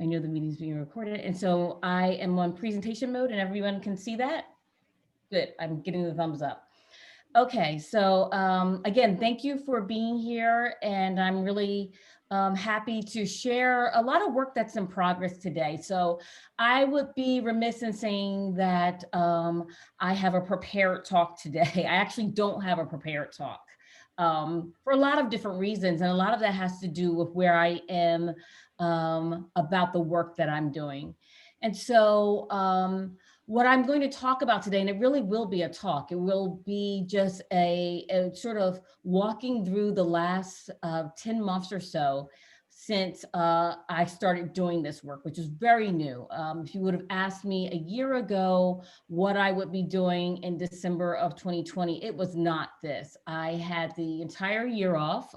I know the meeting's being recorded. And so I am on presentation mode and everyone can see that. Good, I'm getting the thumbs up. Okay, so again, thank you for being here. And I'm really happy to share a lot of work that's in progress today. So I would be remiss in saying that I have a prepared talk today. I actually don't have a prepared talk for a lot of different reasons. And a lot of that has to do with where I am about the work that I'm doing. And so what I'm going to talk about today, and it really will be a talk, it will be just a sort of walking through the last 10 months or so since I started doing this work, which is very new. If you would have asked me a year ago what I would be doing in December of 2020, it was not this. I had the entire year off.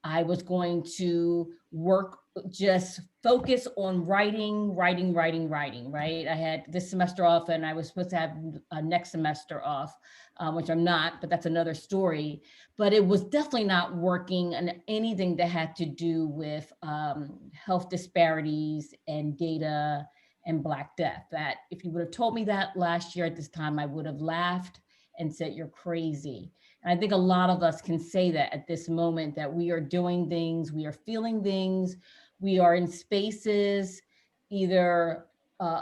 I was going to work, just focus on writing, right? I had this semester off and I was supposed to have next semester off, which I'm not, but that's another story. But it was definitely not working on anything that had to do with health disparities and data and Black death. That if you would have told me that last year at this time, I would have laughed and said, you're crazy. And I think a lot of us can say that at this moment, that we are doing things, we are feeling things, we are in spaces either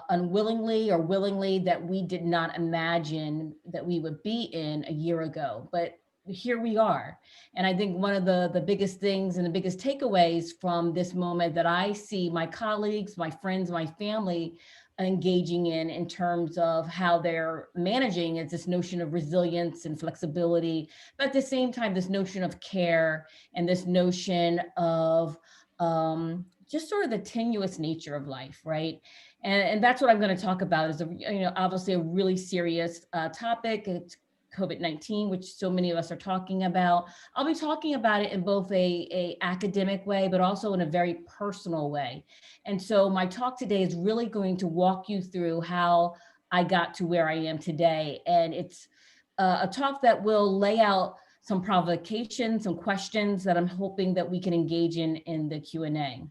unwillingly or willingly that we did not imagine that we would be in a year ago. But here we are. And I think one of the biggest things and the biggest takeaways from this moment that I see my colleagues, my friends, my family engaging in terms of how they're managing is this notion of resilience and flexibility, but at the same time, this notion of care and this notion of just sort of the tenuous nature of life, right? And that's what I'm going to talk about is, obviously a really serious topic. It's COVID-19, which so many of us are talking about. I'll be talking about it in both a academic way, but also in a very personal way. And so my talk today is really going to walk you through how I got to where I am today. And it's a talk that will lay out some provocations, some questions that I'm hoping that we can engage in the Q&A.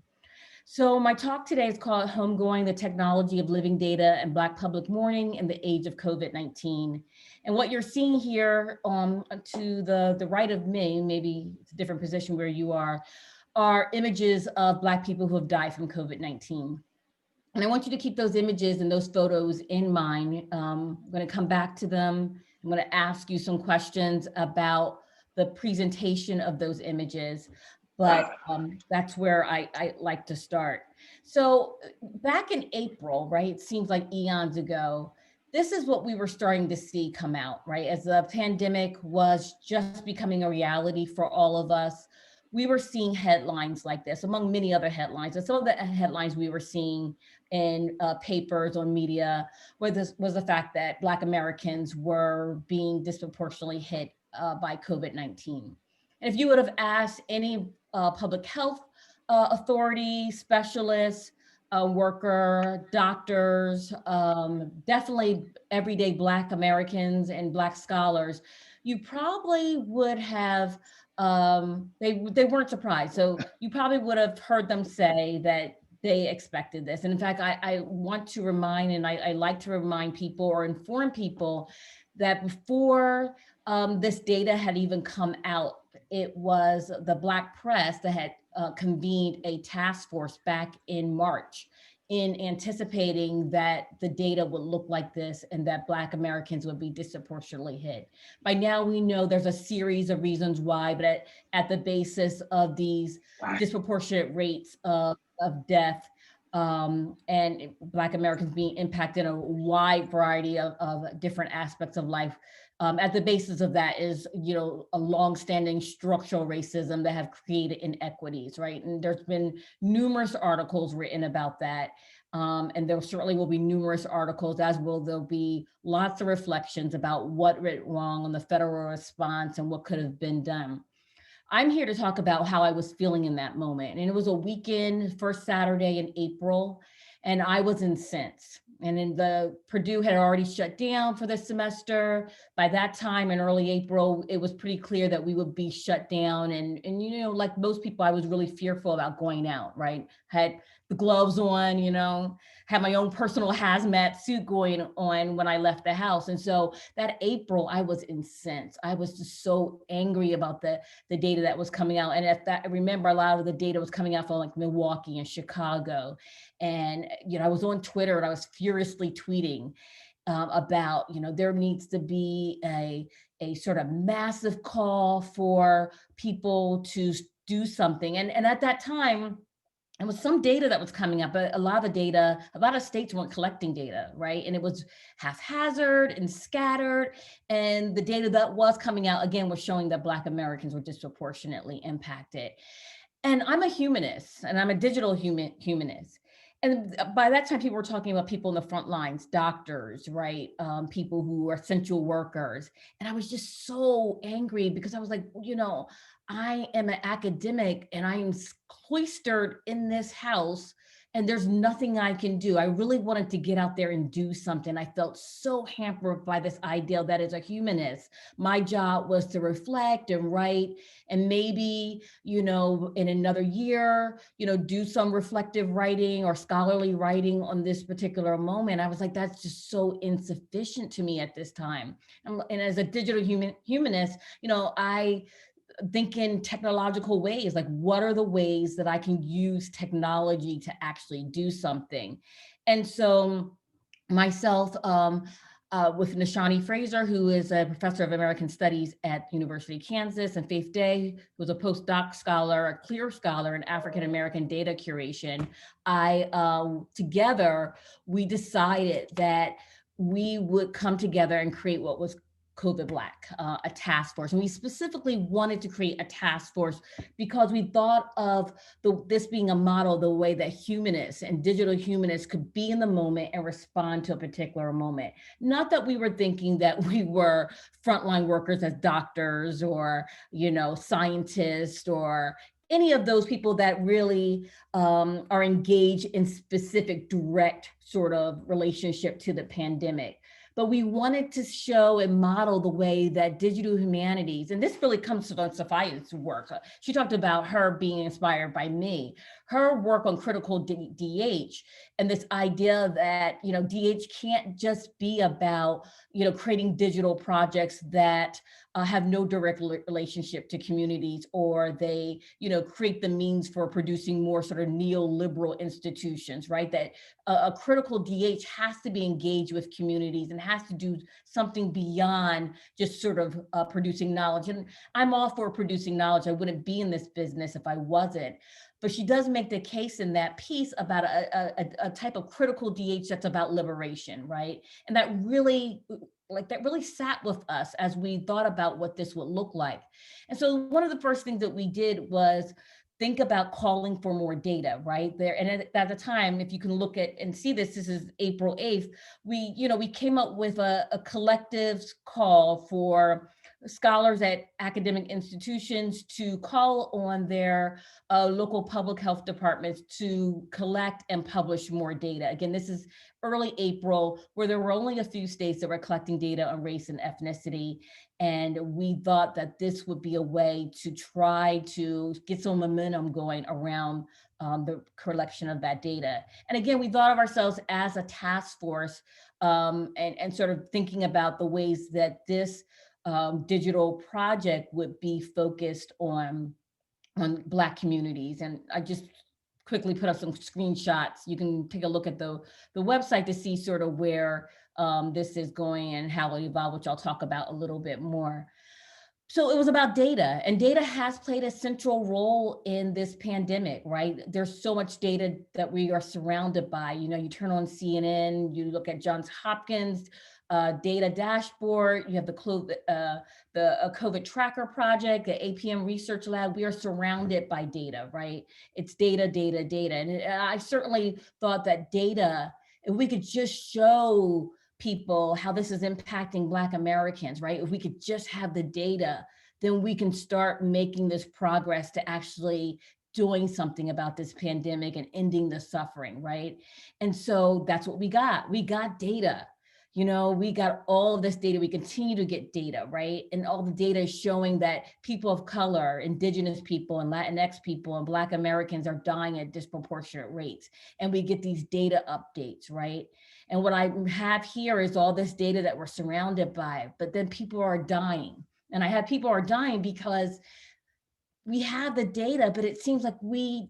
So my talk today is called Homegoing, the Technology of Living Data and Black Public Mourning in the Age of COVID-19. And what you're seeing here to the right of me, maybe it's a different position where you are images of Black people who have died from COVID-19. And I want you to keep those images and those photos in mind. I'm going to come back to them. I'm going to ask you some questions about the presentation of those images. But that's where I like to start. So back in April, right, it seems like eons ago, this is what we were starting to see come out, right? As the pandemic was just becoming a reality for all of us, we were seeing headlines like this, among many other headlines. And some of the headlines we were seeing in papers, on media, was the fact that Black Americans were being disproportionately hit by COVID-19. And if you would have asked any public health authority, specialists, worker, doctors, definitely everyday Black Americans and Black scholars, you probably would have, they weren't surprised. So you probably would have heard them say that they expected this. And in fact, I want to remind, and I like to remind people or inform people that before this data had even come out, it was the Black press that had convened a task force back in March in anticipating that the data would look like this and that Black Americans would be disproportionately hit. By now we know there's a series of reasons why, but at the basis of these disproportionate rates of death and Black Americans being impacted in a wide variety of different aspects of life, at the basis of that is, a longstanding structural racism that have created inequities, right? And there's been numerous articles written about that. And there certainly will be numerous articles, as will there'll be lots of reflections about what went wrong on the federal response and what could have been done. I'm here to talk about how I was feeling in that moment. And it was a weekend, first Saturday in April, and I was incensed. And then the Purdue had already shut down for the semester. By that time in early April, it was pretty clear that we would be shut down. And you know, like most people, I was really fearful about going out, right? Had the gloves on, you know, had my own personal hazmat suit going on when I left the house. And so that April, I was incensed. I was just so angry about the data that was coming out. And at that, I remember a lot of the data was coming out from like Milwaukee and Chicago. And, you know, I was on Twitter and I was furiously tweeting about, you know, there needs to be a sort of massive call for people to do something. And at that time, there was some data that was coming up, but a lot of the data, a lot of states weren't collecting data, right? And it was haphazard and scattered. And the data that was coming out, again, was showing that Black Americans were disproportionately impacted. And I'm a humanist and I'm a digital humanist. And by that time, people were talking about people in the front lines, doctors, right? People who are essential workers. And I was just so angry because I was like, you know, I am an academic and I am cloistered in this house and there's nothing I can do. I really wanted to get out there and do something. I felt so hampered by this ideal that as a humanist, my job was to reflect and write and maybe, you know, in another year, you know, do some reflective writing or scholarly writing on this particular moment. I was like, that's just so insufficient to me at this time. And as a digital humanist, you know, I think in technological ways, like what are the ways that I can use technology to actually do something? And so myself, with Nishani Fraser, who is a professor of American Studies at University of Kansas, and Faith Day, who was a postdoc scholar, a clear scholar in African American data curation, together, we decided that we would come together and create what was COVID Black, a task force. And we specifically wanted to create a task force because we thought of this being a model, the way that humanists and digital humanists could be in the moment and respond to a particular moment. Not that we were thinking that we were frontline workers as doctors or, you know, scientists or any of those people that really are engaged in specific direct sort of relationship to the pandemic. But we wanted to show and model the way that digital humanities, and this really comes from Sophia's work. She talked about her being inspired by me, her work on critical DH, and this idea that, you know, DH can't just be about, you know, creating digital projects that have no direct relationship to communities, or they, you know, create the means for producing more sort of neoliberal institutions, right? That a critical DH has to be engaged with communities and has to do something beyond just sort of producing knowledge. And I'm all for producing knowledge. I wouldn't be in this business if I wasn't. But she does make the case in that piece about a type of critical DH that's about liberation, right? And that really sat with us as we thought about what this would look like. And so one of the first things that we did was think about calling for more data, right there. And at the time, if you can look at and see this, this is April 8th, we came up with a collective call for scholars at academic institutions to call on their local public health departments to collect and publish more data. Again, this is early April, where there were only a few states that were collecting data on race and ethnicity. And we thought that this would be a way to try to get some momentum going around the collection of that data. And again, we thought of ourselves as a task force, and sort of thinking about the ways that this digital project would be focused on Black communities. And I just quickly put up some screenshots. You can take a look at the website to see sort of where this is going and how it evolved, which I'll talk about a little bit more. So it was about data, and data has played a central role in this pandemic, right? There's so much data that we are surrounded by. You know, you turn on CNN, you look at Johns Hopkins data dashboard, you have the COVID tracker project, the APM research lab. We are surrounded by data, right? It's data, data, data. And I certainly thought that data, if we could just show people how this is impacting Black Americans, right? If we could just have the data, then we can start making this progress to actually doing something about this pandemic and ending the suffering, right? And so that's what we got. We got data. You know, we got all of this data. We continue to get data, right? And all the data is showing that people of color, Indigenous people, and Latinx people, and Black Americans are dying at disproportionate rates. And we get these data updates, right? And what I have here is all this data that we're surrounded by, but then people are dying. And I have people are dying because we have the data, but it seems like we,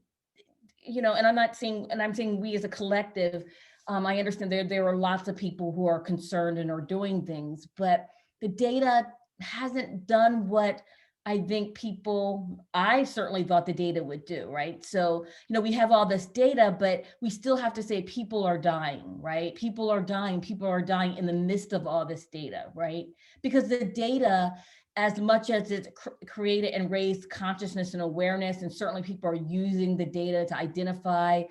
you know, and I'm saying we as a collective, I understand there are lots of people who are concerned and are doing things, but the data hasn't done what I certainly thought the data would do, right? So, you know, we have all this data, but we still have to say people are dying, right? People are dying in the midst of all this data, right? Because the data, as much as it's created and raised consciousness and awareness, and certainly people are using the data to identify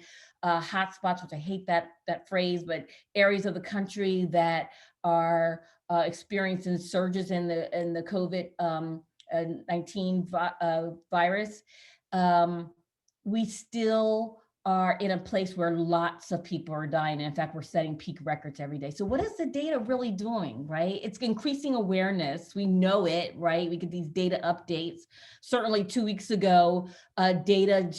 hotspots, which I hate that phrase, but areas of the country that are experiencing surges in the COVID-19 virus. We still are in a place where lots of people are dying. And in fact, we're setting peak records every day. So what is the data really doing, right? It's increasing awareness. We know it, right? We get these data updates. Certainly 2 weeks ago, data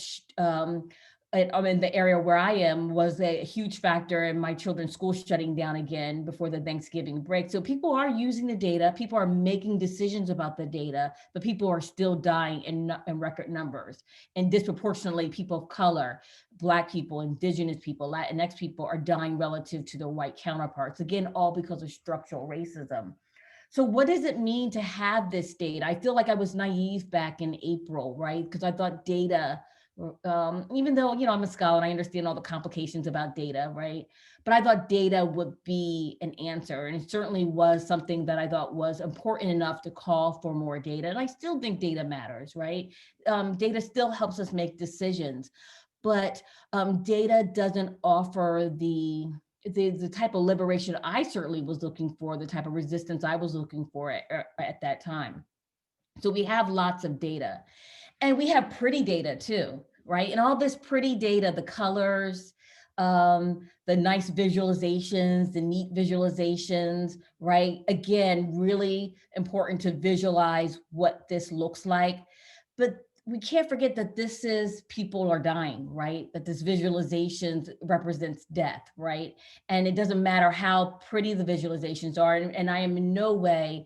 in the area where I am was a huge factor in my children's school shutting down again before the Thanksgiving break. So people are using the data, people are making decisions about the data, but people are still dying in record numbers. And disproportionately, people of color, Black people, Indigenous people, Latinx people are dying relative to their white counterparts. Again, all because of structural racism. So what does it mean to have this data? I feel like I was naive back in April, right? Because I thought data, even though, you know, I'm a scholar and I understand all the complications about data, right? But I thought data would be an answer. And it certainly was something that I thought was important enough to call for more data. And I still think data matters, right? Data still helps us make decisions, but data doesn't offer the type of liberation I certainly was looking for, the type of resistance I was looking for at that time. So we have lots of data. And we have pretty data too, right? And all this pretty data, the colors, the nice visualizations, the neat visualizations, right? Again, really important to visualize what this looks like. But we can't forget that this is people are dying, right? That this visualizations represents death, right? And it doesn't matter how pretty the visualizations are. And I am in no way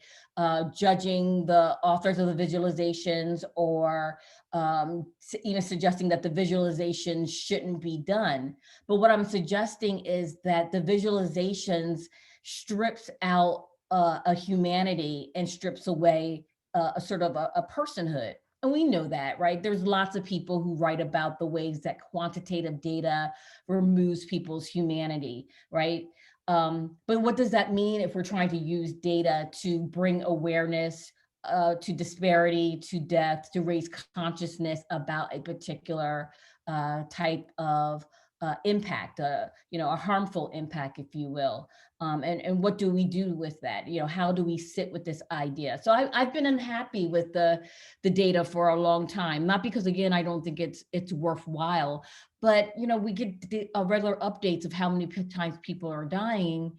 judging the authors of the visualizations or even suggesting that the visualizations shouldn't be done. But what I'm suggesting is that the visualizations strips out a humanity and strips away a sort of a personhood. And we know that, right? There's lots of people who write about the ways that quantitative data removes people's humanity, right? But what does that mean if we're trying to use data to bring awareness to disparity, to death, to raise consciousness about a particular type of impact, you know, a harmful impact, if you will. And what do we do with that? You know, how do we sit with this idea? So I've been unhappy with the data for a long time, not because, again, I don't think it's worthwhile, but, you know, we get regular updates of how many times people are dying,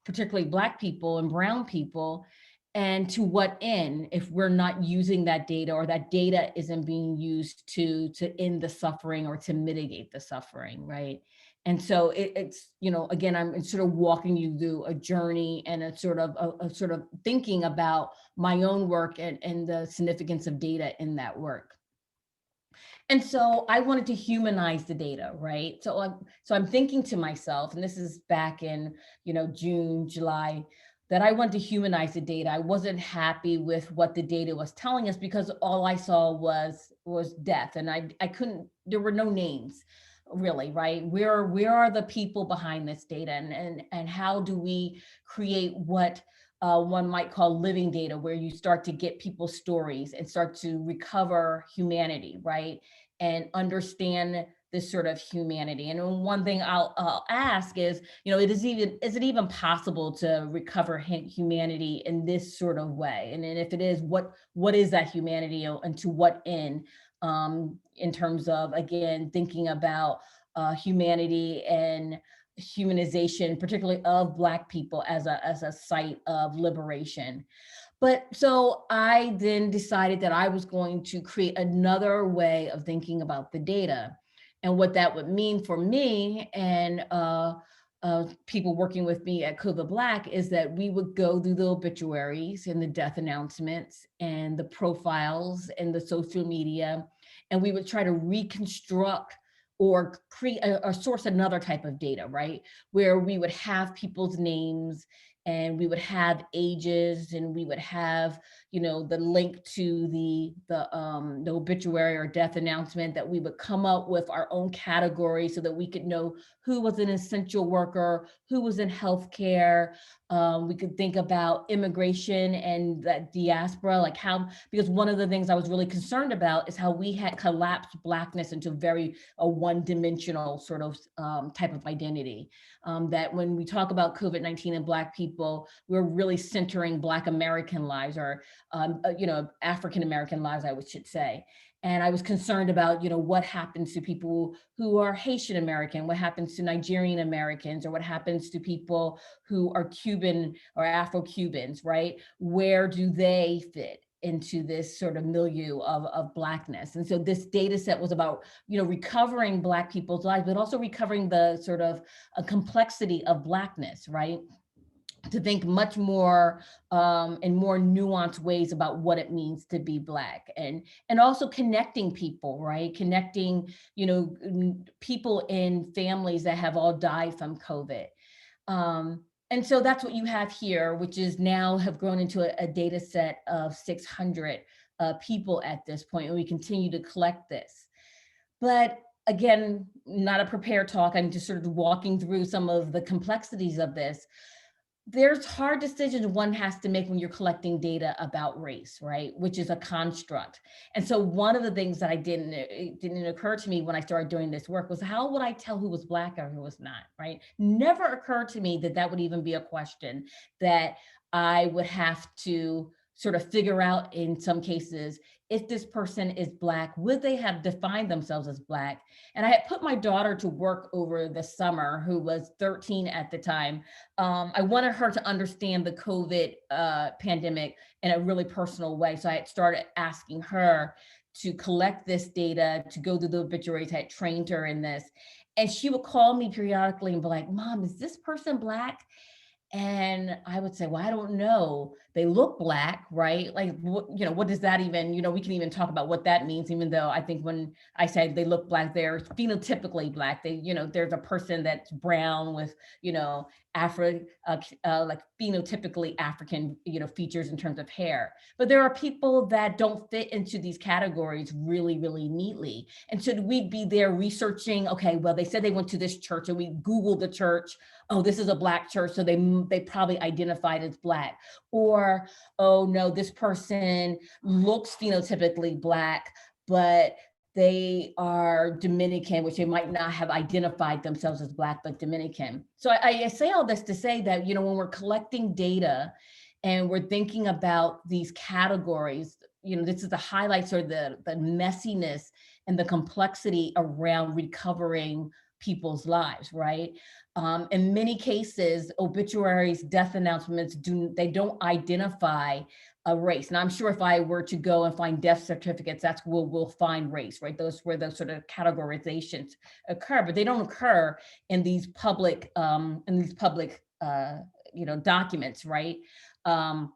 particularly Black people and brown people, and to what end if we're not using that data, or that data isn't being used to end the suffering or to mitigate the suffering, right? And so it's, you know, again, I'm sort of walking you through a journey and a sort of thinking about my own work and the significance of data in that work. And so I wanted to humanize the data, right? So I'm thinking to myself, and this is back in, you know, June, July, that I wanted to humanize the data. I wasn't happy with what the data was telling us because all I saw was death, and I couldn't. There were no names, really, right? Where are the people behind this data, and how do we create what one might call living data, where you start to get people's stories and start to recover humanity, right? And understand this sort of humanity. And one thing I'll ask is, you know, is it even possible to recover humanity in this sort of way? And then if it is, what is that humanity, and to what end? in terms of, again, thinking about humanity and humanization, particularly of Black people as a site of liberation. But so I then decided that I was going to create another way of thinking about the data and what that would mean for me and people working with me at COVID Black is that we would go through the obituaries and the death announcements and the profiles and the social media, and we would try to reconstruct or create or source another type of data, right? Where we would have people's names and we would have ages and we would have, you know, the link to the obituary or death announcement, that we would come up with our own category so that we could know who was an essential worker, who was in healthcare. We could think about immigration and that diaspora, like how, because one of the things I was really concerned about is how we had collapsed Blackness into very a one-dimensional sort of type of identity. That when we talk about COVID-19 and Black people, we're really centering Black American lives or, you know, African American lives, I should say. And I was concerned about, you know, what happens to people who are Haitian American, what happens to Nigerian Americans, or what happens to people who are Cuban or Afro-Cubans, right? Where do they fit into this sort of milieu of Blackness? And so this data set was about, you know, recovering Black people's lives, but also recovering the sort of a complexity of Blackness, right? To think much more in more nuanced ways about what it means to be Black, and also connecting people, right? Connecting, you know, people in families that have all died from COVID. And so that's what you have here, which is now have grown into a data set of 600 people at this point, and we continue to collect this. But again, not a prepared talk, I'm just sort of walking through some of the complexities of this. There's hard decisions one has to make when you're collecting data about race, right? Which is a construct. And so one of the things that it didn't occur to me when I started doing this work was, how would I tell who was Black or who was not, right? Never occurred to me that that would even be a question that I would have to sort of figure out in some cases. If this person is Black, would they have defined themselves as Black? And I had put my daughter to work over the summer, who was 13 at the time. I wanted her to understand the COVID pandemic in a really personal way. So I had started asking her to collect this data, to go through the obituaries. I had trained her in this. And she would call me periodically and be like, Mom, is this person Black? And I would say, well, I don't know. They look Black, right? Like, what, you know, what does that even, you know, we can even talk about what that means, even though I think when I said they look Black, they're phenotypically Black. They, you know, there's a person that's brown with, you know, like phenotypically African, you know, features in terms of hair. But there are people that don't fit into these categories really, really neatly. And so we'd be there researching, okay, well, they said they went to this church, and we Googled the church. Oh, this is a Black church, so they probably identified as Black. Or, oh no, this person looks phenotypically Black, but they are Dominican, which they might not have identified themselves as Black, but Dominican. So I say all this to say that, you know, when we're collecting data and we're thinking about these categories, you know, this is the highlights or the messiness and the complexity around recovering people's lives, right? In many cases, obituaries, death announcements, they don't identify a race. And I'm sure if I were to go and find death certificates, that's where we'll find race, right? Those where those sort of categorizations occur, but they don't occur in these public, you know, documents, right? And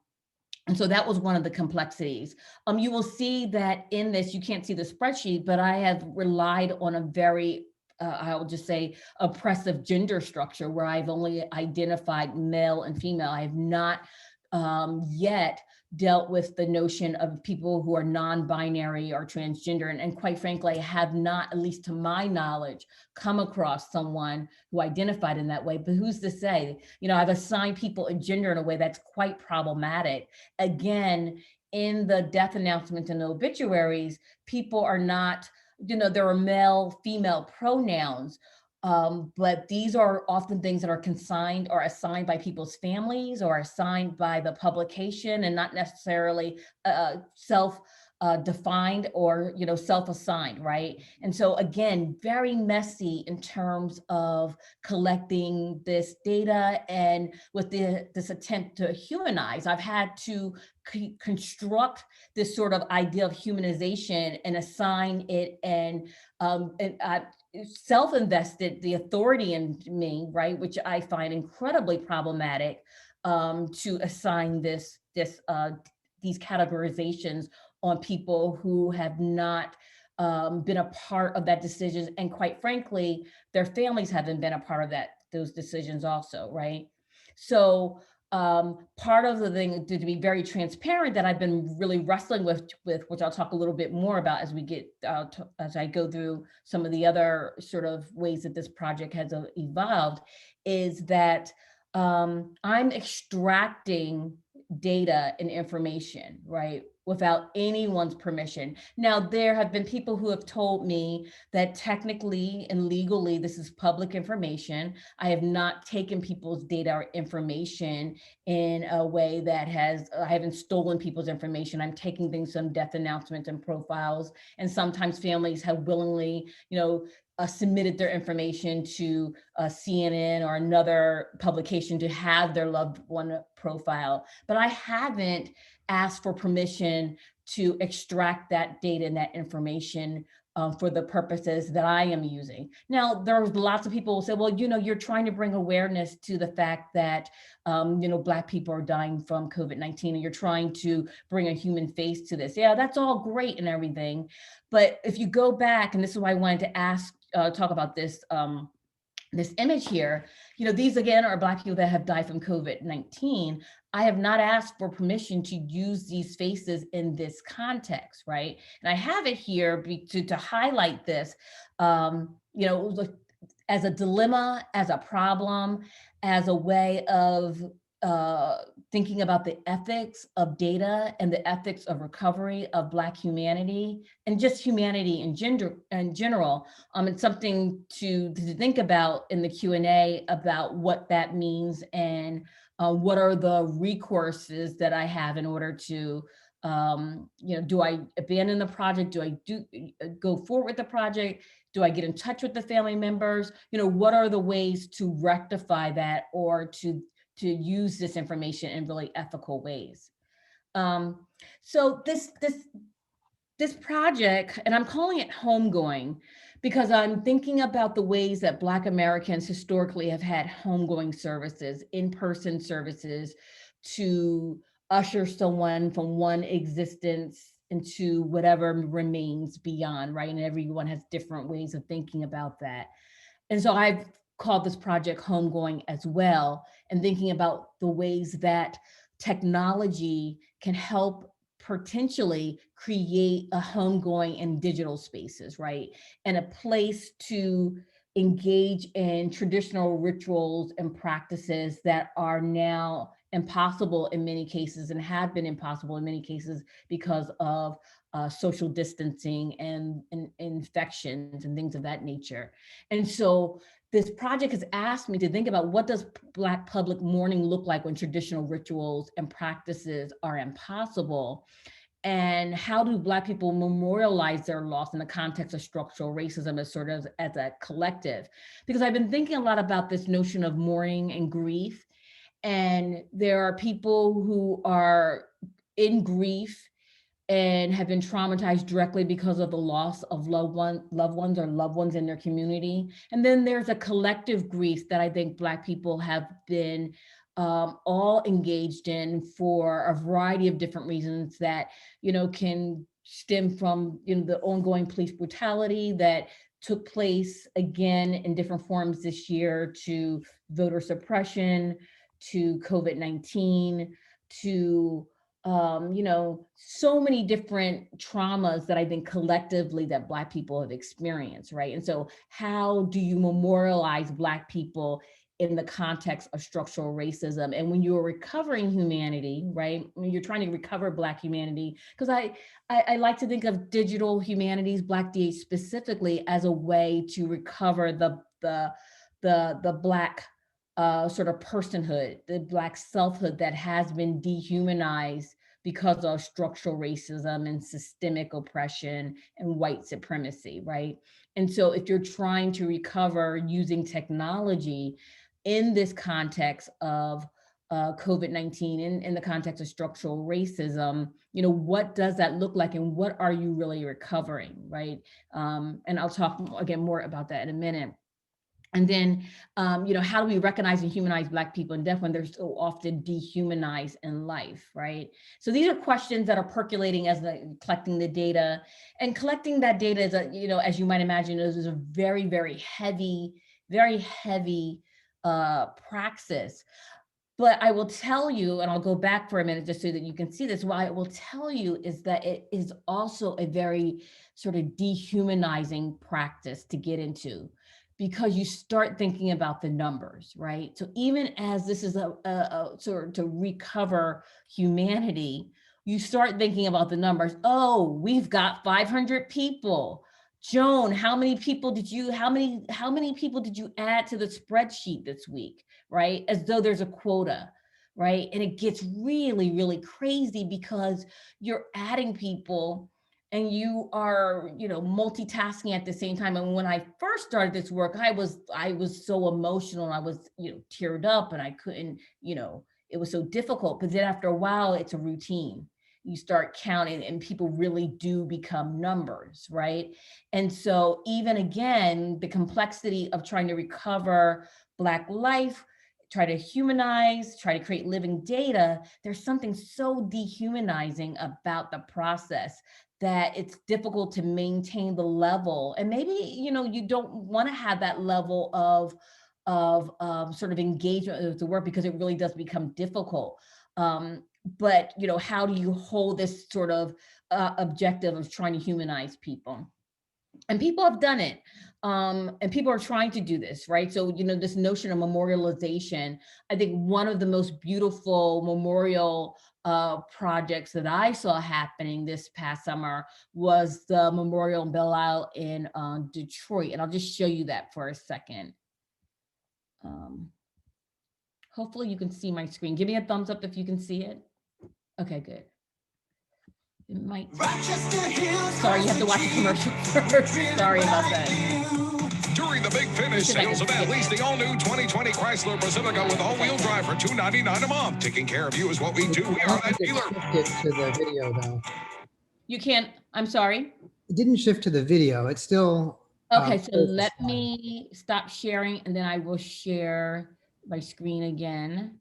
so that was one of the complexities. You will see that in this, you can't see the spreadsheet, but I have relied on a very I'll just say oppressive gender structure where I've only identified male and female. I have not yet dealt with the notion of people who are non-binary or transgender. And quite frankly, I have not, at least to my knowledge, come across someone who identified in that way. But who's to say? You know, I've assigned people a gender in a way that's quite problematic. Again, in the death announcements and obituaries, people are not, you know, there are male, female pronouns, but these are often things that are consigned or assigned by people's families or assigned by the publication and not necessarily defined or, self-assigned, right? And so again, very messy in terms of collecting this data, and with this attempt to humanize, I've had to construct this sort of idea of humanization and assign it, and self-invested the authority in me, right, which I find incredibly problematic, to assign these categorizations on people who have not been a part of that decision, and quite frankly, their families haven't been a part of those decisions also, right? So part of the thing, to be very transparent, that I've been really wrestling with which I'll talk a little bit more about as we get as I go through some of the other sort of ways that this project has evolved, is that I'm extracting data and information, right, without anyone's permission. Now, there have been people who have told me that technically and legally, this is public information. I have not taken people's data or information in a way that I haven't stolen people's information. I'm taking things from death announcements and profiles. And sometimes families have willingly, submitted their information to CNN or another publication to have their loved one profile. But I haven't asked for permission to extract that data and that information for the purposes that I am using. Now, there's lots of people who say, well, you're trying to bring awareness to the fact that, Black people are dying from COVID-19, and you're trying to bring a human face to this. Yeah, that's all great and everything. But if you go back, and this is why I wanted to talk about this, this image here, these again are Black people that have died from COVID-19. I have not asked for permission to use these faces in this context, right? And I have it here to highlight this, as a dilemma, as a problem, as a way of thinking about the ethics of data and the ethics of recovery of Black humanity and just humanity in general. It's something to think about in the Q&A about what that means, and what are the recourses that I have in order to, do I abandon the project? Do I go forward with the project? Do I get in touch with the family members? What are the ways to rectify that, or to use this information in really ethical ways? So this project, and I'm calling it Homegoing, because I'm thinking about the ways that Black Americans historically have had homegoing services, in-person services, to usher someone from one existence into whatever remains beyond, right? And everyone has different ways of thinking about that. And so I've called this project Homegoing as well, and thinking about the ways that technology can help potentially create a homegoing in digital spaces, right? And a place to engage in traditional rituals and practices that are now impossible in many cases, and have been impossible in many cases because of social distancing and infections and things of that nature. And so this project has asked me to think about, what does Black public mourning look like when traditional rituals and practices are impossible? And how do Black people memorialize their loss in the context of structural racism as sort of as a collective? Because I've been thinking a lot about this notion of mourning and grief. And there are people who are in grief and have been traumatized directly because of the loss of loved ones or loved ones in their community. And then there's a collective grief that I think Black people have been all engaged in for a variety of different reasons that, can stem from, the ongoing police brutality that took place again in different forms this year, to voter suppression, to COVID-19, to so many different traumas that I think collectively that Black people have experienced, right? And so how do you memorialize Black people in the context of structural racism? And when you're recovering humanity, right? When you're trying to recover Black humanity, because I like to think of digital humanities, Black DH specifically, as a way to recover the Black sort of personhood, the Black selfhood that has been dehumanized because of structural racism and systemic oppression and white supremacy, right? And so if you're trying to recover using technology in this context of COVID-19, in the context of structural racism, what does that look like and what are you really recovering, right? And I'll talk again more about that in a minute. And then, how do we recognize and humanize Black people in death when they're so often dehumanized in life, right? So these are questions that are percolating as collecting the data. And collecting that data is, as you might imagine, is a very, very heavy praxis. But I will tell you, and I'll go back for a minute just so that you can see this, what I will tell you is that it is also a very sort of dehumanizing practice to get into, because you start thinking about the numbers, right? So even as this is a sort of to recover humanity, you start thinking about the numbers. Oh, we've got 500 people. Joan, how many people did you add to the spreadsheet this week, right? As though there's a quota, right? And it gets really, really crazy because you're adding people and you are, multitasking at the same time. And when I first started this work, I was so emotional. I was, teared up, and I couldn't, it was so difficult. But then after a while, it's a routine. You start counting and people really do become numbers, right? And so even again, the complexity of trying to recover Black life, try to humanize, try to create living data, there's something so dehumanizing about the process that it's difficult to maintain the level. And maybe, you don't want to have that level of sort of engagement with the work because it really does become difficult. But, how do you hold this sort of objective of trying to humanize people? And people have done it. And people are trying to do this, right? So, this notion of memorialization, I think one of the most beautiful memorial projects that I saw happening this past summer was the memorial in Belle Isle in Detroit. And I'll just show you that for a second. Hopefully you can see my screen. Give me a thumbs up if you can see it. Okay, good. It might. Sorry, you have to watch the commercial first. Sorry about that. During the big finish sales event, lease the all-new 2020 Chrysler Pacifica with all-wheel drive for $299 a month. Taking care of you is what we do. We are that dealer. It to the video, though. You can't. I'm sorry. It didn't shift to the video. It's still. Okay, so let me stop sharing, and then I will share my screen again.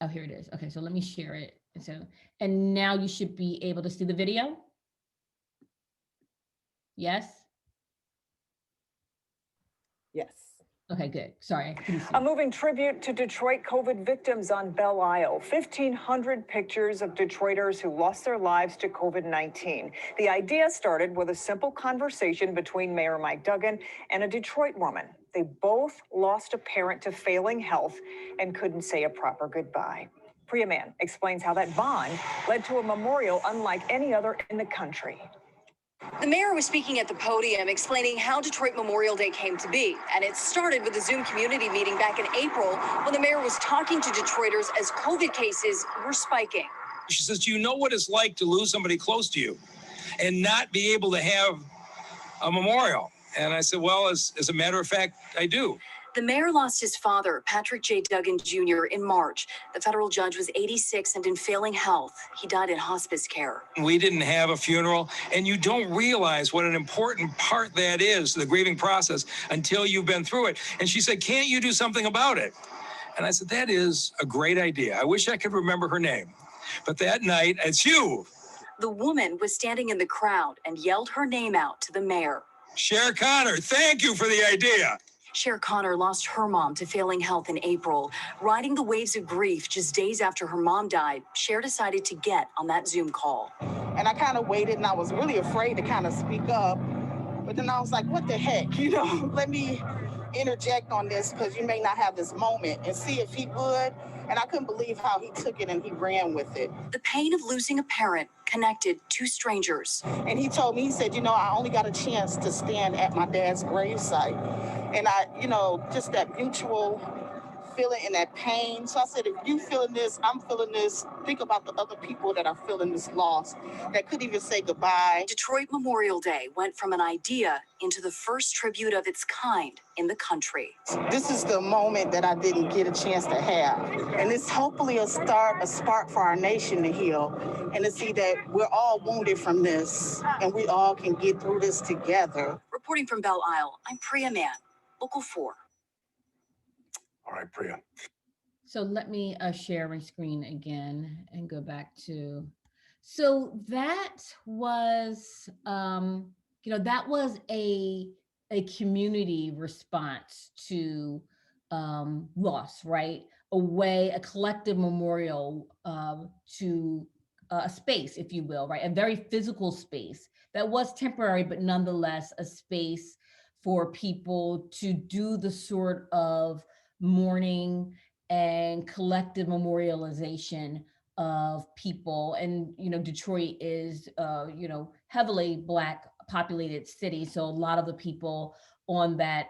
Oh, here it is. Okay, so let me share it. And now you should be able to see the video. Yes? Yes. Okay, good. Sorry. A moving tribute to Detroit COVID victims on Belle Isle. 1,500 pictures of Detroiters who lost their lives to COVID-19. The idea started with a simple conversation between Mayor Mike Duggan and a Detroit woman. They both lost a parent to failing health and couldn't say a proper goodbye. Priya Mann explains how that bond led to a memorial unlike any other in the country. The mayor was speaking at the podium explaining how Detroit Memorial Day came to be. And it started with a Zoom community meeting back in April when the mayor was talking to Detroiters as COVID cases were spiking. She says, do you know what it's like to lose somebody close to you and not be able to have a memorial? And I said, well, as a matter of fact, I do. The mayor lost his father, Patrick J. Duggan Jr., in March. The federal judge was 86 and in failing health. He died in hospice care. We didn't have a funeral, and you don't realize what an important part that is, the grieving process, until you've been through it. And she said, can't you do something about it? And I said, that is a great idea. I wish I could remember her name. But that night, it's you. The woman was standing in the crowd and yelled her name out to the mayor. Cher Connor, thank you for the idea. Cher Connor lost her mom to failing health in April. Riding the waves of grief just days after her mom died, Cher decided to get on that Zoom call. And I kind of waited, and I was really afraid to kind of speak up. But then I was like, what the heck, let me interject on this because you may not have this moment and see if he would. And I couldn't believe how he took it and he ran with it. The pain of losing a parent connected two strangers. And he told me, he said, I only got a chance to stand at my dad's gravesite. And I, just that mutual feeling and that pain. So I said, if you feeling this, I'm feeling this. Think about the other people that are feeling this loss that couldn't even say goodbye. Detroit Memorial Day went from an idea into the first tribute of its kind in the country. This is the moment that I didn't get a chance to have. And it's hopefully a spark for our nation to heal and to see that we're all wounded from this and we all can get through this together. Reporting from Belle Isle, I'm Priya Mann, Local 4. All right, Priya. So let me share my screen again and go back to, so that was, that was a community response to loss, right? A collective memorial to a space, if you will, right? A very physical space that was temporary, but nonetheless a space for people to do the sort of mourning and collective memorialization of people. And, Detroit is, heavily Black populated city. So a lot of the people on that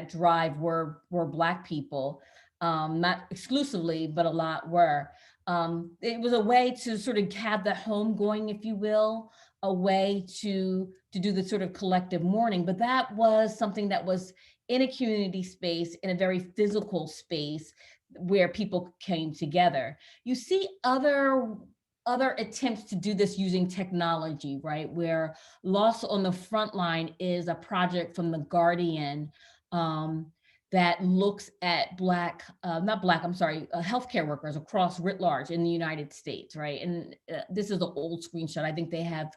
drive were Black people, not exclusively, but a lot were. It was a way to sort of have the home going, if you will, a way to do the sort of collective mourning. But that was something that was in a community space, in a very physical space where people came together. You see other attempts to do this using technology, right? Where Loss on the Front Line is a project from The Guardian that looks at healthcare workers across writ large in the United States, right? And this is an old screenshot. I think they have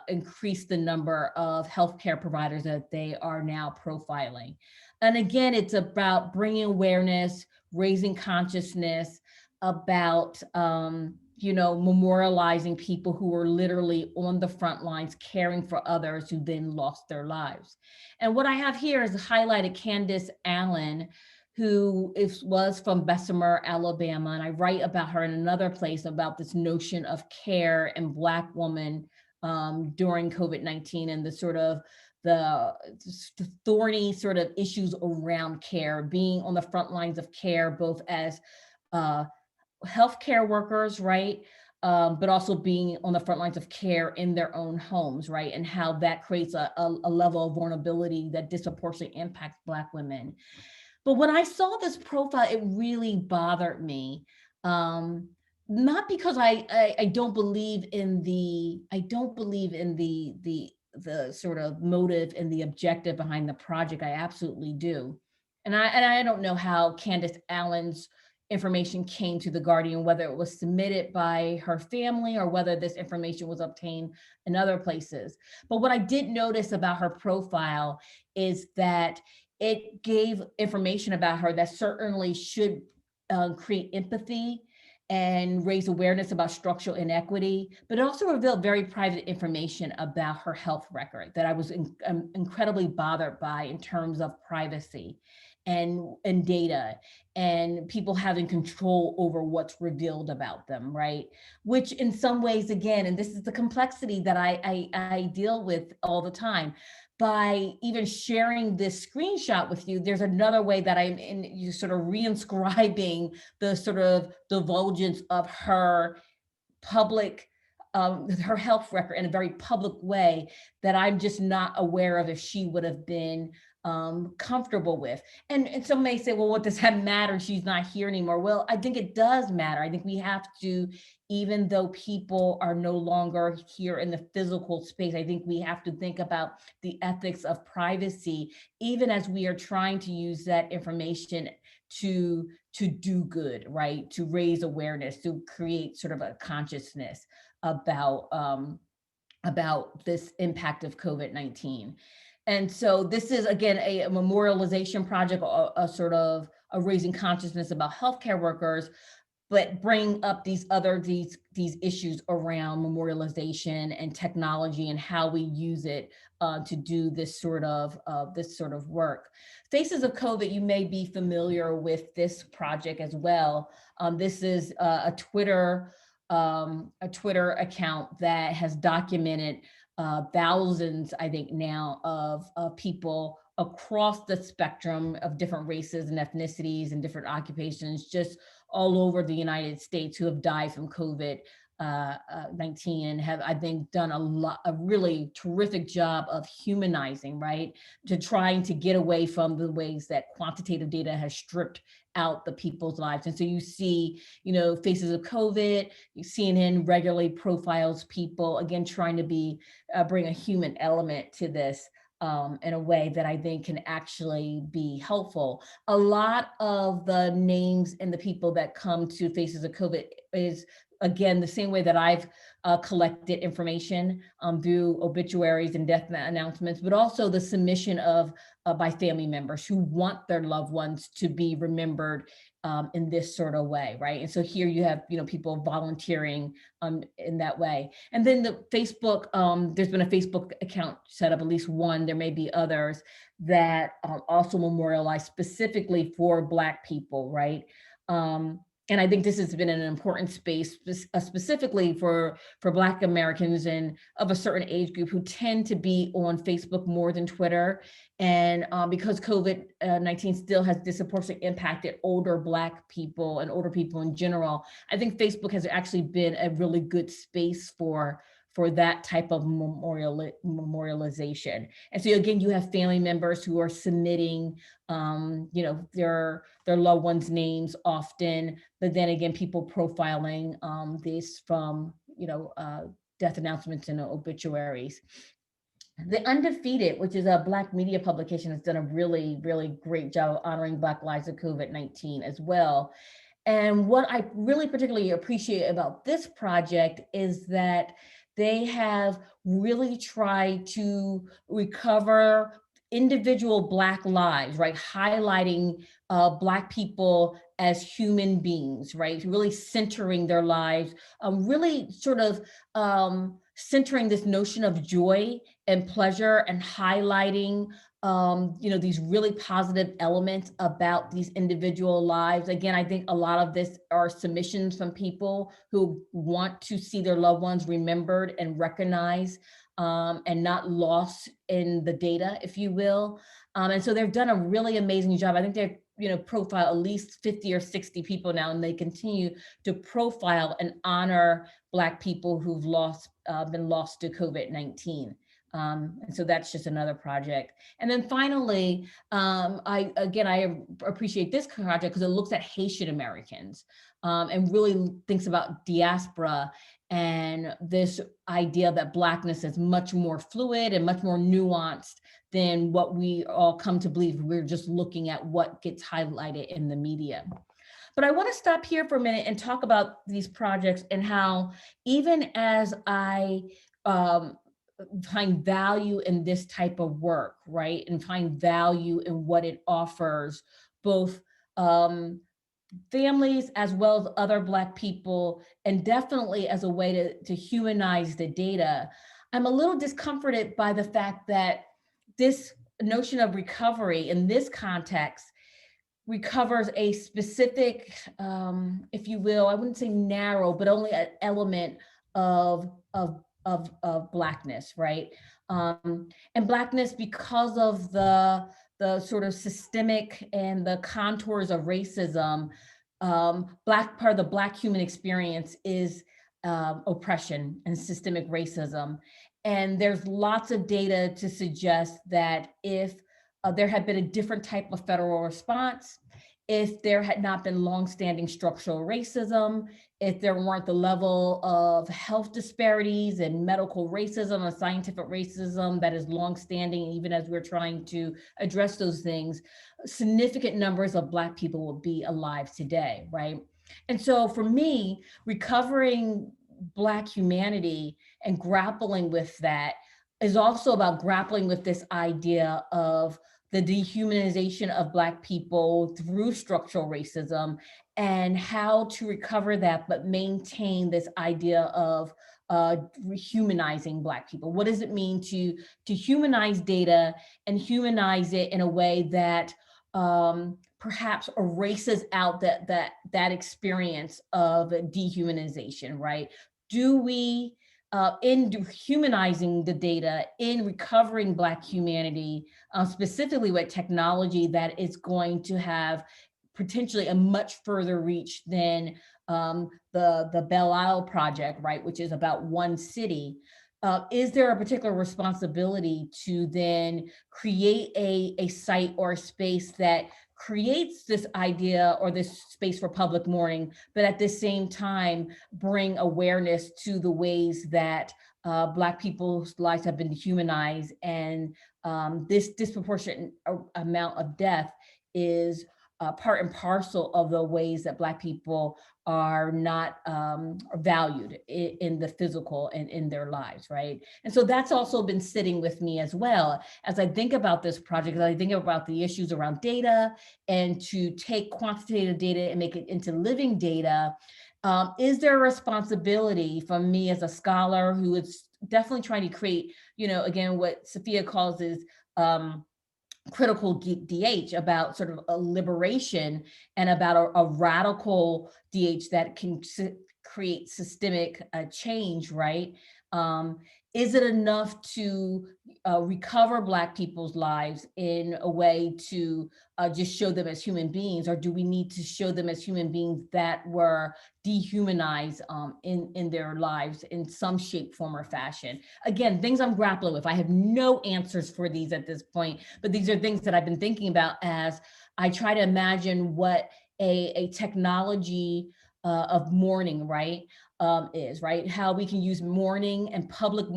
increased the number of healthcare providers that they are now profiling. And again, it's about bringing awareness, raising consciousness about, memorializing people who were literally on the front lines, caring for others who then lost their lives. And what I have here is highlighted Candace Allen, who was from Bessemer, Alabama. And I write about her in another place about this notion of care and Black woman during COVID-19 and the sort of the thorny sort of issues around care, being on the front lines of care, both as healthcare workers, right? But also being on the front lines of care in their own homes, right? And how that creates a level of vulnerability that disproportionately impacts Black women. But when I saw this profile, it really bothered me. Not because I don't believe in the sort of motive and the objective behind the project. I absolutely do. And I don't know how Candace Allen's information came to The Guardian, whether it was submitted by her family or whether this information was obtained in other places. But what I did notice about her profile is that it gave information about her that certainly should create empathy and raise awareness about structural inequity, but it also revealed very private information about her health record that I was incredibly bothered by in terms of privacy and data and people having control over what's revealed about them, right? Which in some ways, again, and this is the complexity that I deal with all the time, by even sharing this screenshot with you, there's another way that I'm you sort of reinscribing the sort of divulgence of her public, her health record in a very public way that I'm just not aware of if she would have been comfortable with. And some may say, well, what does that matter? She's not here anymore. Well, I think it does matter. I think we have to, even though people are no longer here in the physical space, I think we have to think about the ethics of privacy, even as we are trying to use that information to do good, right? To raise awareness, to create sort of a consciousness about this impact of COVID-19. And so this is, again, a memorialization project, a sort of a raising consciousness about healthcare workers, but bring up these issues around memorialization and technology and how we use it to do this sort of work. Faces of COVID, you may be familiar with this project as well. This is a Twitter account that has documented thousands, I think now, of people across the spectrum of different races and ethnicities and different occupations, just all over the United States, who have died from COVID-19 and have, I think, done a really terrific job of humanizing, right? To trying to get away from the ways that quantitative data has stripped out the people's lives. And so you see, faces of COVID, CNN regularly profiles people, again, trying to bring a human element to this. In a way that I think can actually be helpful. A lot of the names and the people that come to Faces of COVID is, again, the same way that I've collected information through obituaries and death announcements, but also the submission of by family members who want their loved ones to be remembered in this sort of way, right? And so here you have, people volunteering in that way. And then the Facebook, there's been a Facebook account set up, at least one, there may be others, that also memorialize specifically for Black people, right? And I think this has been an important space, specifically for Black Americans and of a certain age group who tend to be on Facebook more than Twitter. And because COVID-19 still has disproportionately impacted older Black people and older people in general, I think Facebook has actually been a really good space for that type of memorialization. And so again, you have family members who are submitting, their loved ones' names often, but then again, people profiling these from, death announcements and obituaries. The Undefeated, which is a Black media publication, has done a really, really great job of honoring Black lives of COVID-19 as well. And what I really particularly appreciate about this project is that they have really tried to recover individual Black lives, right? Highlighting Black people as human beings, right? Really centering their lives, really sort of centering this notion of joy and pleasure and highlighting these really positive elements about these individual lives. Again, I think a lot of this are submissions from people who want to see their loved ones remembered and recognized and not lost in the data, if you will. And so they've done a really amazing job. I think they've profile at least 50 or 60 people now, and they continue to profile and honor Black people who've been lost to COVID-19. And so that's just another project. And then finally, I appreciate this project because it looks at Haitian Americans and really thinks about diaspora and this idea that Blackness is much more fluid and much more nuanced than what we all come to believe. We're just looking at what gets highlighted in the media. But I want to stop here for a minute and talk about these projects and how, even as I find value in this type of work, right, and find value in what it offers, both families as well as other Black people, and definitely as a way to humanize the data, I'm a little discomforted by the fact that this notion of recovery in this context recovers a specific, if you will, I wouldn't say narrow, but only an element of Blackness, right? And Blackness, because of the sort of systemic and the contours of racism, part of the Black human experience is oppression and systemic racism. And there's lots of data to suggest that if there had been a different type of federal response, if there had not been longstanding structural racism, if there weren't the level of health disparities and medical racism and scientific racism that is longstanding, even as we're trying to address those things, significant numbers of Black people will be alive today, right? And so for me, recovering Black humanity and grappling with that is also about grappling with this idea of the dehumanization of Black people through structural racism and how to recover that, but maintain this idea of rehumanizing Black people. What does it mean to humanize data and humanize it in a way that perhaps erases out that experience of dehumanization, right? Do we in humanizing the data, in recovering Black humanity, specifically with technology that is going to have potentially a much further reach than the Belle Isle project, right, which is about one city. Is there a particular responsibility to then create a site or a space that creates this idea or this space for public mourning, but at the same time bring awareness to the ways that Black people's lives have been dehumanized, and this disproportionate amount of death is part and parcel of the ways that Black people are not valued in the physical and in their lives, right? And so that's also been sitting with me as well as I think about this project, as I think about the issues around data and to take quantitative data and make it into living data. Is there a responsibility from me as a scholar who is definitely trying to create, again, what Sophia calls is critical DH, about sort of a liberation and about a radical DH that can create systemic change, right? Is it enough to recover Black people's lives in a way to just show them as human beings, or do we need to show them as human beings that were dehumanized in their lives in some shape, form, or fashion? Again, things I'm grappling with. I have no answers for these at this point, but these are things that I've been thinking about as I try to imagine what a technology of mourning, right, is, right? How we can use mourning and public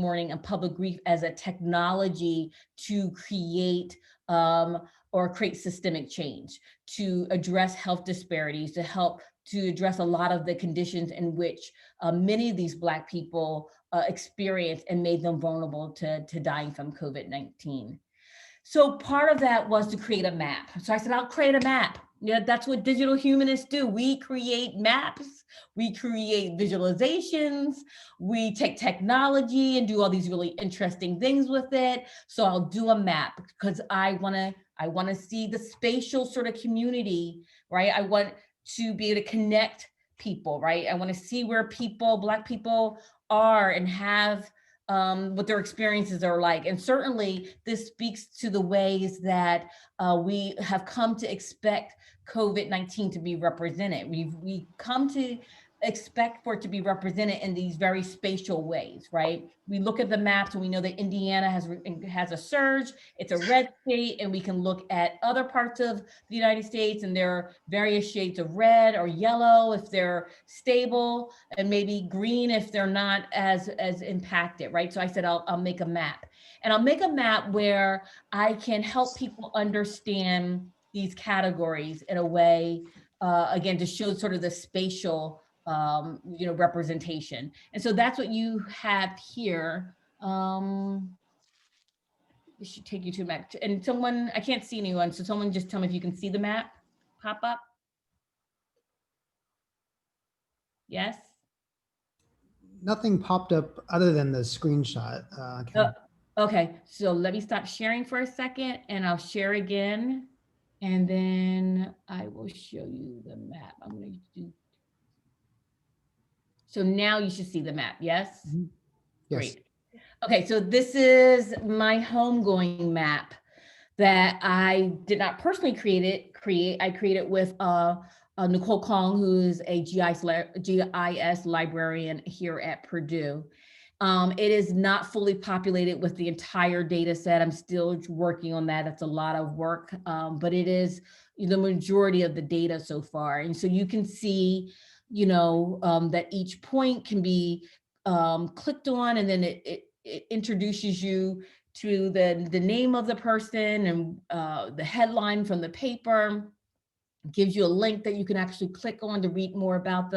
grief as a technology to create or create systemic change, to address health disparities, to address a lot of the conditions in which many of these Black people experienced and made them vulnerable to dying from COVID-19. So part of that was to create a map. So I said, I'll create a map. Yeah, that's what digital humanists do. We create maps, we create visualizations, we take technology and do all these really interesting things with it. So I'll do a map because I wanna see the spatial sort of community, right? I want to be able to connect people, right? I wanna see where people, Black people are and have what their experiences are like. And certainly this speaks to the ways that we have come to expect COVID-19 to be represented. We've come to expect for it to be represented in these very spatial ways, right? We look at the maps and we know that Indiana has a surge, it's a red state, and we can look at other parts of the United States and there are various shades of red or yellow if they're stable, and maybe green if they're not as impacted, right? So I said, I'll make a map, and I'll make a map where I can help people understand these categories in a way, again, to show sort of the spatial representation. And so that's what you have here. It should take you to a map. And someone, I can't see anyone, so someone just tell me if you can see the map pop up. Yes? Nothing popped up other than the screenshot. Okay, so let me stop sharing for a second and I'll share again. And then I will show you the map. I'm gonna do. So now you should see the map, yes? Mm-hmm. Yes. Great. Okay, so this is my homegoing map that I did not personally create. I created with Nicole Kong, who's a GIS librarian here at Purdue. It is not fully populated with the entire data set. I'm still working on that. It's a lot of work, but it is the majority of the data so far. And so you can see, that each point can be clicked on, and then it introduces you to the name of the person and the headline from the paper, gives you a link that you can actually click on to read more about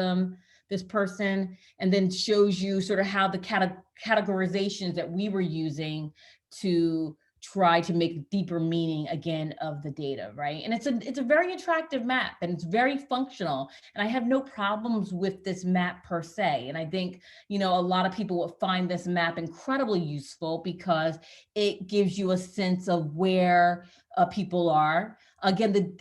this person, and then shows you sort of how the categorizations that we were using to try to make deeper meaning again of the data, right? And it's a very attractive map and it's very functional, and I have no problems with this map per se. And I think, a lot of people will find this map incredibly useful because it gives you a sense of where people are. Again,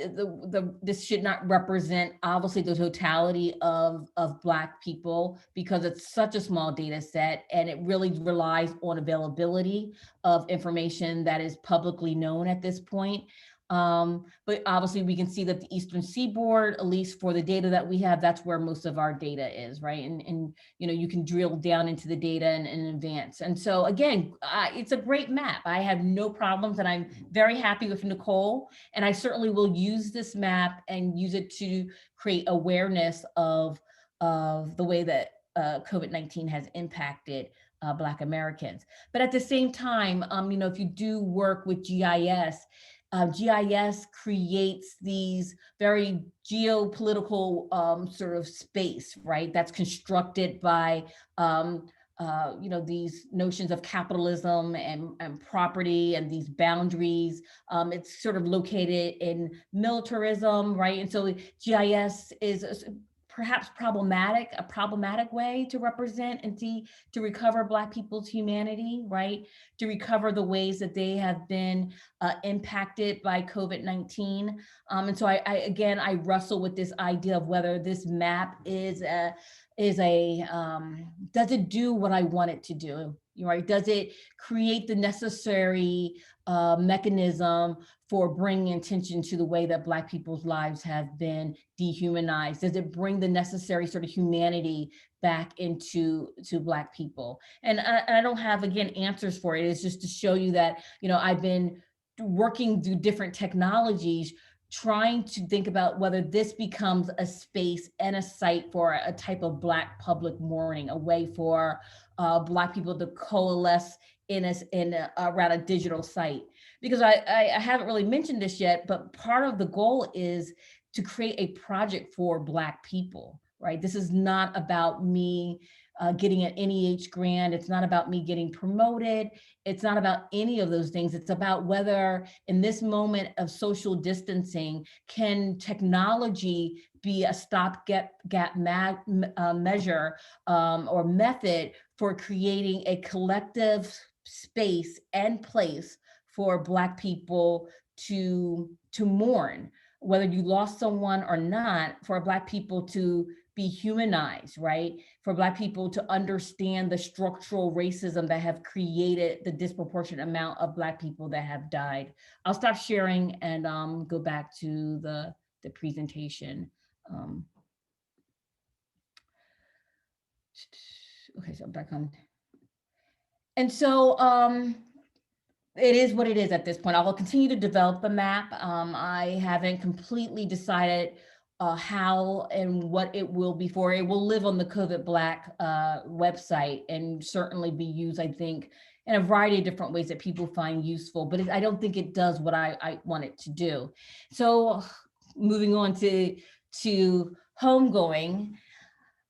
this should not represent obviously the totality of Black people, because it's such a small data set and it really relies on availability of information that is publicly known at this point. But obviously we can see that the Eastern Seaboard, at least for the data that we have, that's where most of our data is, right? And you know, you can drill down into the data in advance. And so again, it's a great map. I have no problems, and I'm very happy with Nicole. And I certainly will use this map and use it to create awareness of the way that COVID-19 has impacted Black Americans. But at the same time, you know, if you do work with GIS, GIS creates these very geopolitical sort of space, right? That's constructed by, you know, these notions of capitalism and property and these boundaries. It's sort of located in militarism, right? And so GIS is perhaps a problematic way to represent and to recover Black people's humanity, right? To recover the ways that they have been impacted by COVID-19. And so I wrestle with this idea of whether this map does it do what I want it to do, right? Does it create the necessary mechanism for bringing attention to the way that Black people's lives have been dehumanized? Does it bring the necessary sort of humanity back into Black people? And I don't have, again, answers for it. It's just to show you that, you know, I've been working through different technologies, trying to think about whether this becomes a space and a site for a type of Black public mourning, a way for Black people to coalesce around a digital site. Because I haven't really mentioned this yet, but part of the goal is to create a project for Black people, right? This is not about me getting an NEH grant. It's not about me getting promoted. It's not about any of those things. It's about whether in this moment of social distancing, can technology be a stopgap measure or method for creating a collective space and place for Black people to mourn, whether you lost someone or not, for Black people to be humanized, right? For Black people to understand the structural racism that have created the disproportionate amount of Black people that have died. I'll stop sharing and go back to the presentation. Okay, so I'm back on. And so, it is what it is at this point. I will continue to develop the map. I haven't completely decided how and what it will be for. It will live on the COVID Black website and certainly be used, I think, in a variety of different ways that people find useful, but I don't think it does what I want it to do. So moving on to homegoing.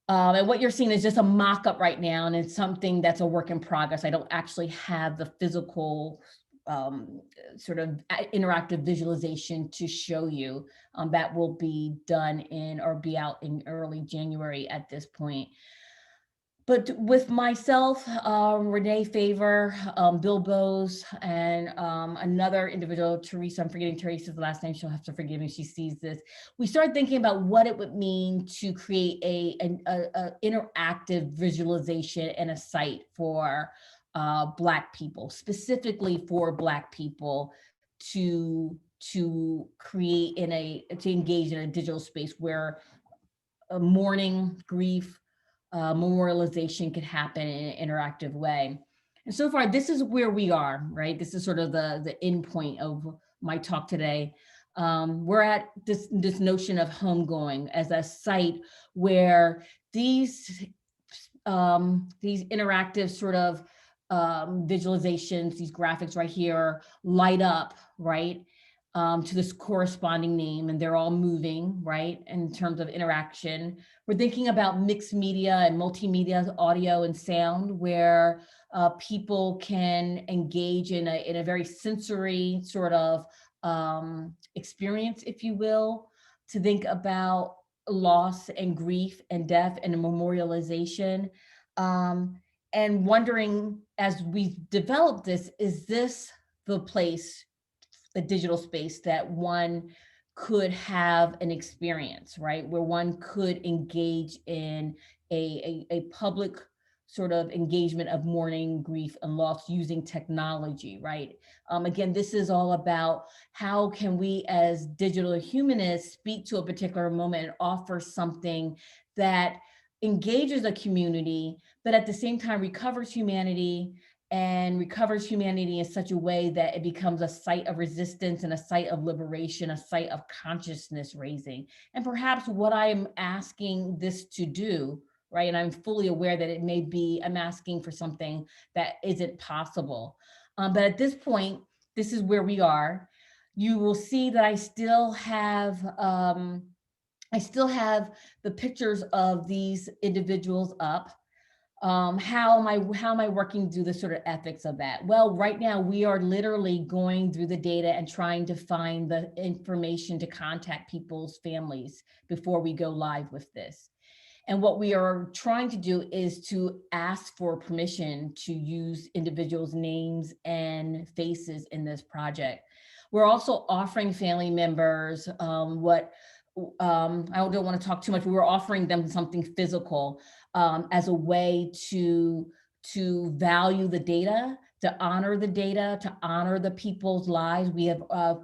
And what you're seeing is just a mock-up right now, and it's something that's a work in progress. I don't actually have the physical sort of interactive visualization to show you. That will be done or be out in early January at this point. But with myself, Renee Favor, Bill Bose, and another individual, Teresa, I'm forgetting Teresa's last name, she'll have to forgive me if she sees this. We started thinking about what it would mean to create an interactive visualization and a site for Black people, specifically for Black people to create to engage in a digital space where mourning, grief, memorialization could happen in an interactive way. And so far, this is where we are, right? This is sort of the end point of my talk today. We're at this notion of homegoing as a site where these interactive sort of visualizations, these graphics right here, light up, right? To this corresponding name, and they're all moving, right? In terms of interaction. We're thinking about mixed media and multimedia, audio and sound, where people can engage in a very sensory sort of experience, if you will, to think about loss and grief and death and memorialization. And wondering, as we develop this, is this the place a digital space that one could have an experience, right? Where one could engage in a public sort of engagement of mourning, grief, and loss using technology, right? Again, this is all about how can we as digital humanists speak to a particular moment and offer something that engages a community, but at the same time recovers humanity in such a way that it becomes a site of resistance and a site of liberation, a site of consciousness raising. And perhaps what I am asking this to do, right? And I'm fully aware that it may be, I'm asking for something that isn't possible. But at this point, this is where we are. You will see that I still have the pictures of these individuals up. How am I working through the sort of ethics of that? Well, right now we are literally going through the data and trying to find the information to contact people's families before we go live with this. And what we are trying to do is to ask for permission to use individuals' names and faces in this project. We're also offering family members I don't want to talk too much, but we're offering them something physical as a way to value the data, to honor the data, to honor the people's lives. We have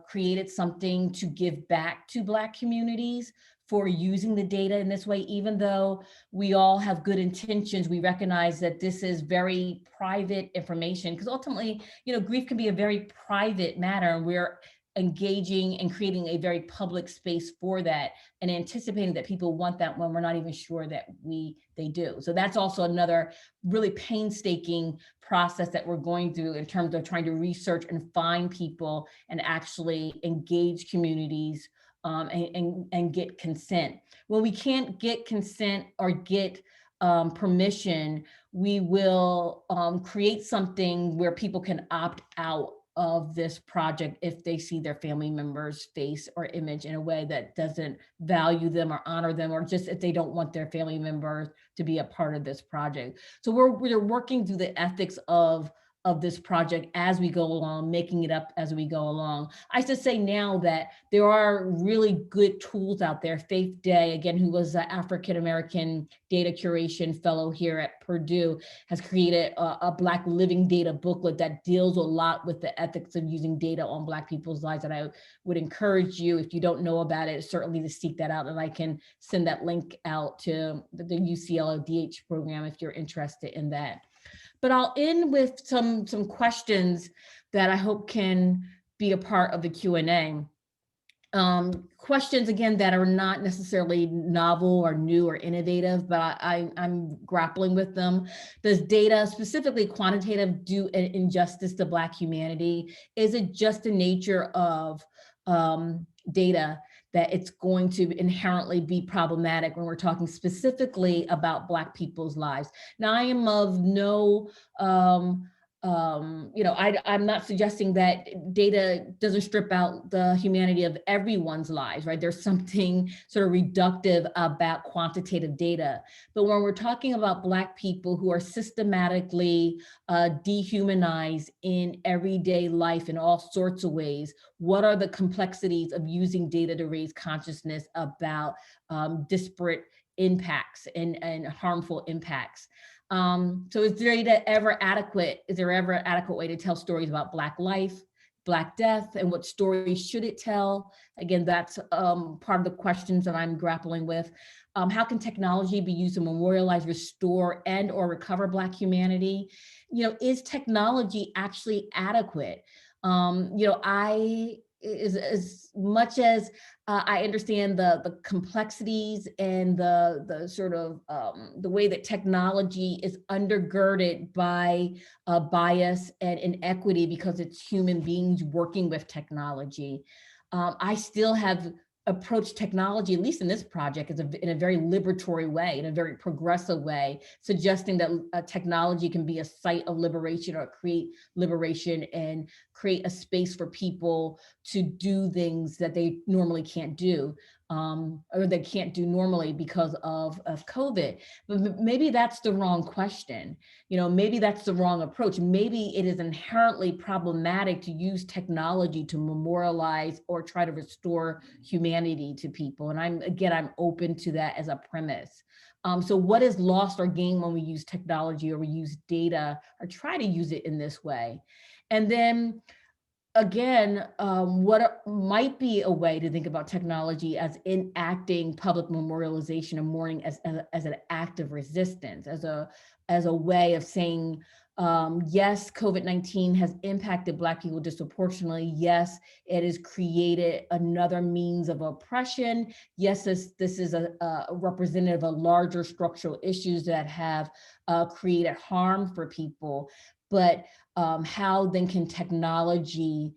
created something to give back to Black communities for using the data in this way. Even though we all have good intentions, we recognize that this is very private information, because ultimately, grief can be a very private matter, and we're engaging and creating a very public space for that, and anticipating that people want that when we're not even sure that they do. So that's also another really painstaking process that we're going through in terms of trying to research and find people and actually engage communities and get consent. When we can't get consent or get permission, we will create something where people can opt out of this project if they see their family member's face or image in a way that doesn't value them or honor them, or just if they don't want their family members to be a part of this project. So we're working through the ethics of this project as we go along, making it up as we go along. I should say now that there are really good tools out there. Faith Day, again, who was an African-American data curation fellow here at Purdue, has created a Black living data booklet that deals a lot with the ethics of using data on Black people's lives. And I would encourage you, if you don't know about it, certainly to seek that out. And I can send that link out to the UCLA DH program if you're interested in that. But I'll end with some questions that I hope can be a part of the Q&A. Questions, again, that are not necessarily novel or new or innovative, but I'm grappling with them. Does data, specifically quantitative, do an injustice to Black humanity? Is it just the nature of data that it's going to inherently be problematic when we're talking specifically about Black people's lives? Now, I am of no, I'm not suggesting that data doesn't strip out the humanity of everyone's lives, right? There's something sort of reductive about quantitative data. But when we're talking about Black people who are systematically dehumanized in everyday life in all sorts of ways, what are the complexities of using data to raise consciousness about disparate impacts and harmful impacts? So is data ever adequate? Is there ever an adequate way to tell stories about Black life, Black death, and what stories should it tell? Again, that's part of the questions that I'm grappling with. How can technology be used to memorialize, restore, and or recover Black humanity? Is technology actually adequate? As much as I understand the complexities and the sort of the way that technology is undergirded by bias and inequity because it's human beings working with technology, I still have approached technology, at least in this project, in a very liberatory way, in a very progressive way, suggesting that technology can be a site of liberation or create liberation and create a space for people to do things that they normally can't do. or they can't do normally because of COVID. But maybe that's the wrong question. You know, maybe that's the wrong approach. Maybe it is inherently problematic to use technology to memorialize or try to restore humanity to people. And I'm open to that as a premise. So what is lost or gained when we use technology or we use data or try to use it in this way? And then again, what might be a way to think about technology as enacting public memorialization and mourning as an act of resistance, as a way of saying, yes, COVID-19 has impacted Black people disproportionately. Yes, it has created another means of oppression. Yes, this is a representative of larger structural issues that have created harm for people. But how then can technology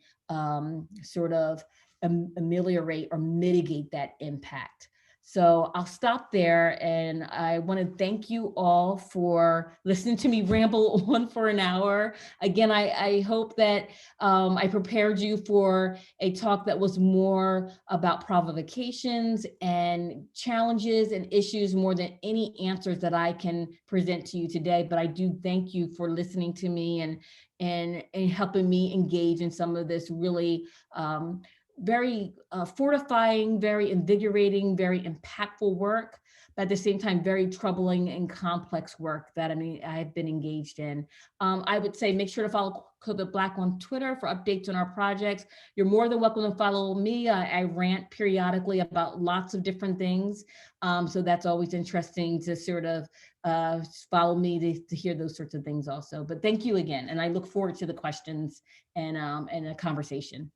sort of ameliorate or mitigate that impact? So I'll stop there, and I want to thank you all for listening to me ramble on for an hour. Again, I hope that I prepared you for a talk that was more about provocations and challenges and issues more than any answers that I can present to you today. But I do thank you for listening to me and helping me engage in some of this really very fortifying, very invigorating, very impactful work, but at the same time, very troubling and complex work that I've been engaged in. I would say make sure to follow COVID Black on Twitter for updates on our projects. You're more than welcome to follow me. I rant periodically about lots of different things. So that's always interesting to sort of follow me to hear those sorts of things also. But thank you again. And I look forward to the questions and a conversation.